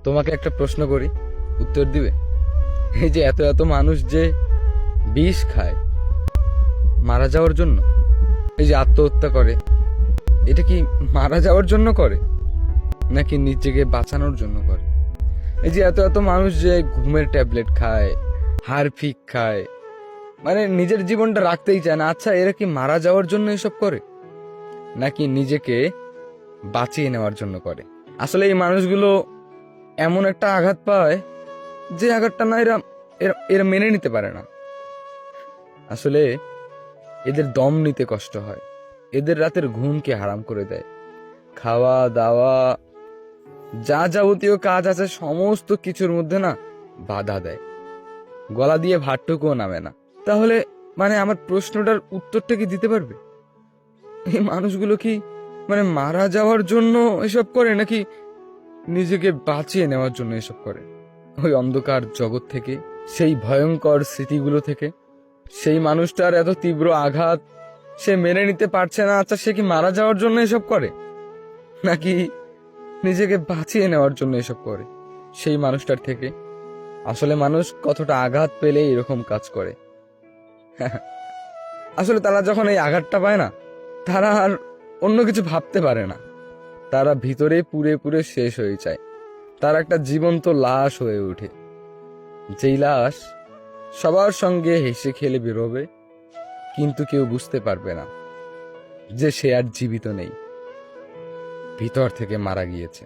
তোমাকে একটা প্রশ্ন করি, উত্তর দিবে? এই যে এত এত মানুষ যে বিষ খায় মারা যাওয়ার জন্য, এই যে আত্মহত্যা করে, এটা কি মারা যাওয়ার জন্য করে নাকি নিজেকে বাঁচানোর জন্য করে? এই যে এত এত মানুষ যে ঘুমের ট্যাবলেট খায়, হারফিক খায়, মানে নিজের জীবনটা রাখতেই চায় না, আচ্ছা এরা কি মারা যাওয়ার জন্য এসব করে নাকি নিজেকে বাঁচিয়ে নেওয়ার জন্য করে? আসলে এই মানুষগুলো এমন একটা আঘাত পায় যে আঘাতটা না এরা এরা এরা মেনে নিতে পারে না। আসলে এদের দম নিতে কষ্ট হয়, এদের রাতের ঘুমকে হারাম করে দেয়, খাওয়া দাওয়া যা যাবতীয় কাজ আছে সমস্ত কিছুর মধ্যে না বাধা দেয়, গলা দিয়ে ভাতটুকুও নামে না। তাহলে মানে আমার প্রশ্নটার উত্তরটা কি দিতে পারবে? এই মানুষগুলো কি মানে মারা যাওয়ার জন্য এসব করে নাকি নিজেকে বাঁচিয়ে নেওয়ার জন্য এসব করে? ওই অন্ধকার জগৎ থেকে, সেই ভয়ঙ্কর স্মৃতিগুলো থেকে, সেই মানুষটার এত তীব্র আঘাত সে মেনে নিতে পারছে না, আচ্ছা সে কি মারা যাওয়ার জন্য এসব করে নাকি নিজেকে বাঁচিয়ে নেওয়ার জন্য এসব করে সেই মানুষটার থেকে? আসলে মানুষ কতটা আঘাত পেলে এরকম কাজ করে। আসলে তারা যখন এই আঘাতটা পায় না, তারা আর অন্য কিছু ভাবতে পারে না, তারা ভিতরে পুড়ে পুড়ে শেষ হয়ে যায়, তার একটা জীবন্ত লাশ হয়ে ওঠে, যেই লাশ সবার সঙ্গে হেসে খেলে বেরোবে, কিন্তু কেউ বুঝতে পারবে না যে সে আর জীবিত নেই, ভিতর থেকে মারা গিয়েছে।